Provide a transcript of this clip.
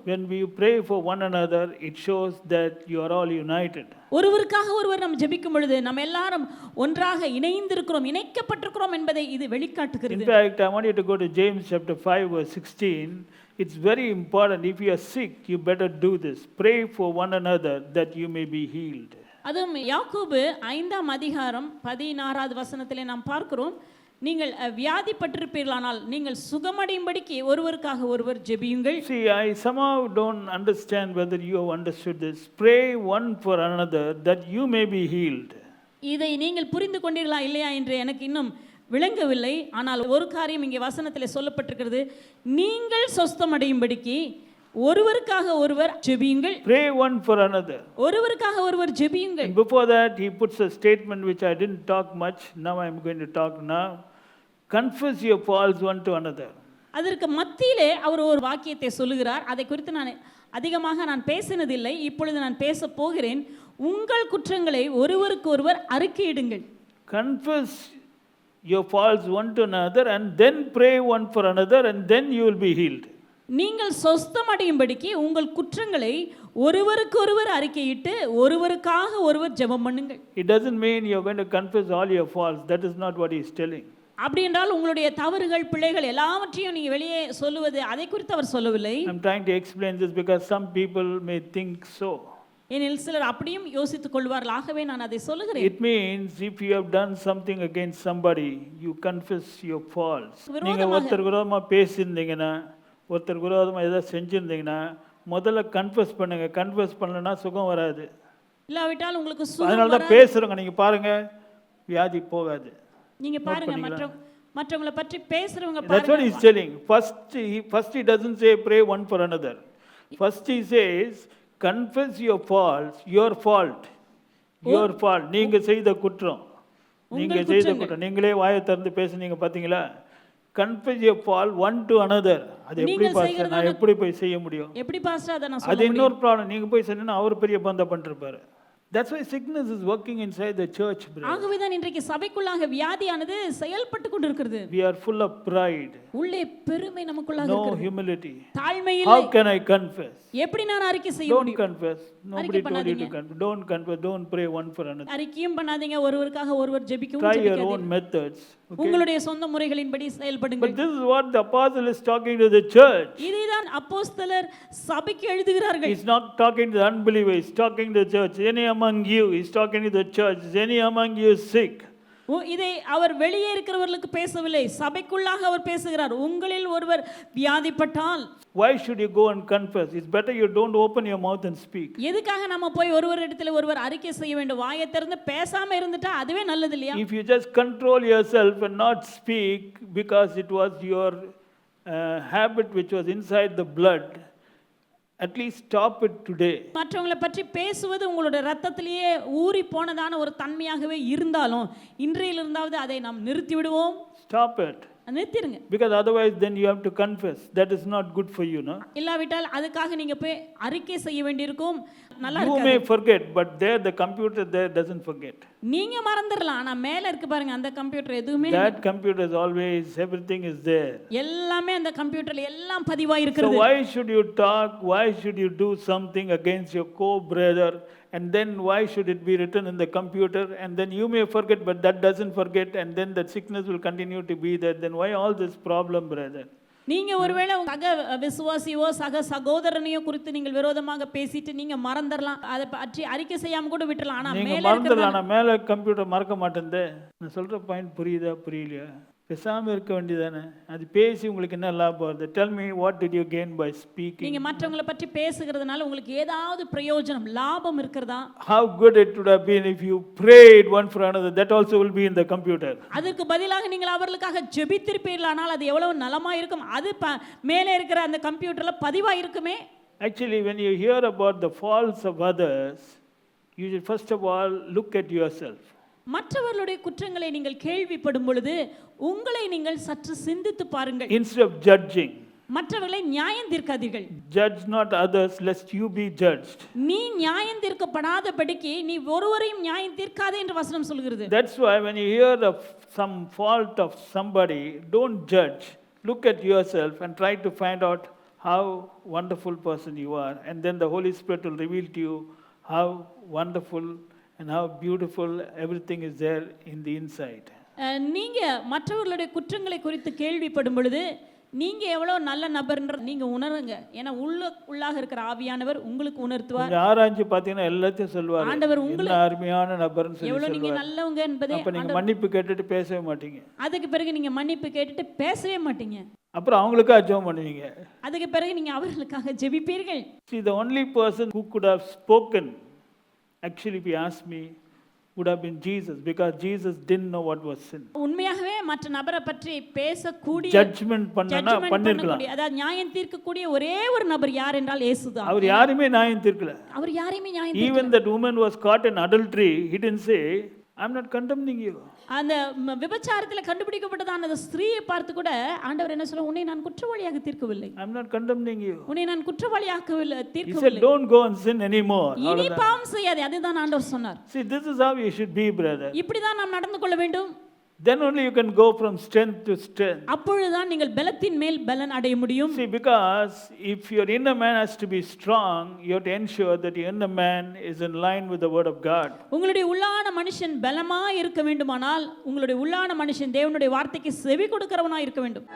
When we pray for one another, it shows that you are all united. ஒருவருக்காக ஒருவர் நாம் ஜெபிக்கும் பொழுது நம்ம எல்லாரும் ஒன்றாக இணைந்திருக்கிறோம், இணைக்கப்பட்டிருக்கிறோம் என்பதை இது வெளிக்காட்டுகிறது. In fact, I want you to go to James chapter 5 verse 16. It's very important. If you are sick, you better do this. Pray for one another that you may be healed. அதுவும் யாக்கோபு 5ஆம் அதிகாரம் 16வது வசனத்திலே நாம் பார்க்கிறோம், நீங்கள் வியாதிப்பட்டிருப்பீர்களானால் நீங்கள் சுகமடையும்படிக்கு ஒருவருக்காக ஒருவர் ஜெபியுங்கள். See, I somehow don't understand whether you have understood this. Pray one for another that you may be healed. இதை நீங்கள் புரிந்து கொண்டீர்களா இல்லையா என்று எனக்கு இன்னும் விளங்கவில்லை. ஆனால் ஒரு காரியம் இங்கே வசனத்தில் சொல்லப்பட்டிருக்கிறது, நீங்கள் சொஸ்தமடையும்படிக்கு ஒருவருக்காக ஒருவர் ஜெபியுங்கள். Pray one for another. ஒருவருக்காக ஒருவர் ஜெபியுங்கள். And before that, he puts a statement which I didn't talk much. Now I am going to talk now. Confess your faults one to another. அதற்கு மத்தியிலே அவர் ஒரு வாக்கியத்தை சொல்லுகிறார். அதை குறித்து நான் பேசினதில்லை, இப்பொழுது நான் பேச போகிறேன். உங்கள் குற்றங்களை ஒருவருக்கு ஒருவர் அறிக்கையிடுங்கள். Confess your faults one to another and then pray one for another and then you will be healed. நீங்கள் சொஸ்தமடையும்படிக்கு உங்கள் குற்றங்களை ஒருவருக்கு ஒருவர் அறிக்கையிட்டு ஒருவருக்காக ஒருவர் ஜெபம் பண்ணுங்கள். It doesn't mean you are going to confess all your faults. That is not what he is telling. அப்படி என்றால் உங்களுடைய தவறுகள் பிழைகள் எல்லாவற்றையும் நீங்க வெளியே சொல்லுவது அதை குறித்து அவர் சொல்லவில்லை. I'm trying to explain this because some people may think so. ஏனெனில் சிலர் அப்படியும் யோசித்துக் கொள்வார்கள், ஆகவே நான் அதை சொல்லுகிறேன். It means if you have done something against somebody, you confess your faults. நீங்க ஒருத்தர் விரோதமா பேசியிருந்தீங்கன்னா, ஒருத்தர் விரோதமா ஏதாவது செஞ்சிருந்தீங்கன்னா முதல்ல கன்ஃபஸ் பண்ணுங்க. கன்ஃபஸ் பண்ணலனா சுகம் வராது. இல்லாவிட்டால் உங்களுக்கு சுகம் அதனால தான் பேசுறோங்க. நீங்க பாருங்க வியாதி போகாது. நீங்க பாருங்க மற்றவங்கள பற்றி பேசுறவங்க பாருங்க. That's what he's telling. First he doesn't say pray one for another. First he says confess your faults, your fault. Your fault. நீங்க செய்த குற்றம். நீங்களே வாயை திறந்து பேசுனீங்க பாத்தீங்களா? Confess your fault one to another. அது எப்படி பாஸ்டர் நான் எப்படி போய் செய்ய முடியும்? எப்படி பாஸ்டர் அத நான் சொல்ல முடியும்? அது இன்னொரு ப்ராப்ளம். நீங்க போய் சொன்னா அவர் பெரிய பந்த பண்ணிருப்பாரு. That's why sickness is working inside the church, brother. ஆகவே தான் இன்றைக்கு சபைக்குள்ளாக வியாதியானது செயல்பட்டு கொண்டிருக்கிறது. We are full of pride. உள்ளே பெருமை நமக்குள்ளாக இருக்கிறது. No humility. தாழ்மை இல்லை. How can I confess? எப்படி நான் அறிக்கை செய்ய முடியும்? Don't confess. Nobody told you to confess. Don't confess. Don't pray one for another. அறிக்கையும் பண்ணாதீங்க, ஒருவருக்காக ஒருவர் ஜெபிக்கவும் ஜெபிக்காதீங்க. Try your own methods. உங்களுடைய சொந்த முறைகளின்படி செயல்படுங்கள். But this is what the apostle is talking to the church. இதுதான் அப்போஸ்தலர் சபைக்கு எழுதுகிறார்கள். He's not talking to the unbelievers. He's talking to the church. Any among you, he's talking to the church. Is any among you sick? இதை அவர் வெளியே இருக்கிறவர்களுக்கு பேசவில்லை, சபைக்குள்ளாக அவர் பேசுகிறார். உங்களில் ஒருவர் வியாதிப்பட்டால் why should you go and confess? It's better you don't open your mouth and speak. எதுக்காக நாம போய் ஒருவரிடத்தில் ஒருவர் அறிக்கை செய்ய வேண்டும்? வாயை திறந்து பேசாம இருந்துட்டா அதுவே நல்லது இல்லையா? If you just control yourself and not speak because it was your habit which was inside the blood, at least stop it today. மற்றவங்களை பற்றி பேசுவது உங்களுடைய ரத்தத்திலேயே ஊறி போனதான ஒரு தன்மையாகவே இருந்தாலும் இன்றையிலிருந்தாவது அதை நாம் நிறுத்தி விடுவோம். Stop it. நிறுத்திடுங்க. Because otherwise then you have to confess. That is not good for you, no? இல்லாவிட்டால் அதுக்காக நீங்க போய் அறிக்கை செய்ய வேண்டியிருக்கும். நல்லா இருக்காது. You may forget, but there the computer there doesn't forget. நீங்க மறந்துறலாம், ஆனா மேல இருக்கு பாருங்க அந்த கம்ப்யூட்டர் எதுவுமே. That computer is always, everything is there. எல்லாமே அந்த கம்ப்யூட்டர்ல எல்லாம் பதிவாய் இருக்கிறது. So why should you talk? Why should you do something against your co-brother? And then why should it be written in the computer? And then you may forget, but that doesn't forget. And then that sickness will continue to be there. Then why all this problem, brother? நீங்க ஒருவேளை சக விசுவாசியோ சக சகோதரனையோ குறித்து நீங்கள் விரோதமாக பேசிட்டு நீங்க மறந்துடலாம், அதை பற்றி அறிக்கை செய்யாம கூட விட்டுறலாம். ஆனா மேல மறந்துடலாம். ஆனா மேல கம்ப்யூட்டர் மறக்க மாட்டேங்குது. நான் சொல்ற பாயிண்ட் புரியுதா புரியலையா? பேசாம இருக்க வேண்டியதானே? அது பேசி உங்களுக்கு என்ன லாபம் வருது? Tell me, what did you gain by speaking? நீங்க மற்றவங்கள பற்றி பேசுகிறதுனால உங்களுக்கு ஏதாவது பிரயோஜனம் லாபம் இருக்குறதா? How good it would have been if you prayed one for another. That also will be in the computer. அதற்கு பதிலாக நீங்கள் அவர்களுக்காக ஜெபித்திருப்பீர்களானால் அது எவ்வளவு நலமா இருக்கும். அது மேலே இருக்கிற அந்த கம்ப்யூட்டர்ல பதிவா இருக்குமே. Actually, when you hear about the faults of others, you should first of all look at yourself. மற்றவர்களுடைய குற்றங்களை நீங்கள் கேள்விப்படும் பொழுது உங்களை நீங்கள் சற்று சிந்தித்து பாருங்கள். Instead of judging, மற்றவர்களை நியாயம் தீர்க்காதீர்கள். Judge not others lest you be judged. நீ நியாயம் தீர்க்கப்படாதபடிக்கு நீ ஒருவரையும் நியாயம் தீர்க்காதே என்று வசனம் சொல்கிறது. That's why when you hear of some fault of somebody, don't judge. Look at yourself and try to find out how wonderful person you are. And then the Holy Spirit will reveal to you how wonderful and how beautiful everything is there in the inside. நீங்க மற்றவர்களுடைய குற்றங்களை குறித்து கேள்விப்படும் பொழுது நீங்க எவ்வளவு நல்ல நபர்ன்ற நீங்க உணருங்க. ஏன்னா உள்ளாக இருக்கிற ஆவியானவர் உங்களுக்கு உணர்த்துவார். கொஞ்சம் ஆராய்ஞ்சு பார்த்தீங்கன்னா எல்லாத்தையும் சொல்லுவார். ஆண்டவர் உங்களுக்கு அருமையான நபர்னு சொல்லி எவ்வளவு நீங்க நல்லவங்க என்பதை அப்ப நீங்க மன்னிப்பு கேட்டுட்டு பேசவே மாட்டீங்க. அதுக்கு பிறகு நீங்க மன்னிப்பு கேட்டுட்டு பேசவே மாட்டீங்க. அப்புறம் அவங்களுக்காக ஜெபம் பண்ணுவீங்க. அதுக்கு பிறகு நீங்க அவர்களுக்காக ஜெபிப்பீர்கள். See, the only person who could have spoken, actually if you ask me, would have been Jesus, because Jesus didn't know what was sin. உண்மையாகவே மற்ற நபரை பற்றி பேசக்கூடிய ஜட்ஜ்மென்ட் பண்ணிருக்கலாம். அதாவது நியாயம் தீர்க்கக்கூடிய ஒரே ஒரு நபர் யார் என்றால் இயேசுதான். அவர் யாரையுமே நியாயம் தீர்க்கல. அவர் யாரையுமே நியாயம் தீர்க்கல. Even that woman was caught in adultery, he didn't say, I'm not condemning you. அந்த விபச்சாரத்தில் கண்டுபிடிக்கப்பட்டதான அந்த ஸ்திரீயை பார்த்து கூட ஆண்டவர் என்ன சொல்ல, உன்னை நான் குற்றவாளியாக தீர்க்கவில்லை. I'm not condemning you. உன்னை நான் குற்றவாளியாக்கவில்லை, He தீர்க்கவில்லை. said, don't go and sin anymore. இனி பாவம் செய்யாதே, அதுதான் ஆண்டவர் சொன்னார். See, this is how you should be, brother. இப்படி தான் நாம் நடந்து கொள்ள வேண்டும். Then only you can go from strength to strength. அப்பொழுதுதான் நீங்கள் பலத்தின் மேல் பலன் அடைய முடியும். See, because if your inner man has to be strong, you have to ensure that your inner man is in line with the word of God. உங்களுடைய உள்ளான மனுஷன் பலமாய் இருக்க வேண்டுமானால் உங்களுடைய உள்ளான மனுஷன் தேவனுடைய வார்த்தைக்கு செவி கொடுக்கிறவனாய் இருக்க வேண்டும்.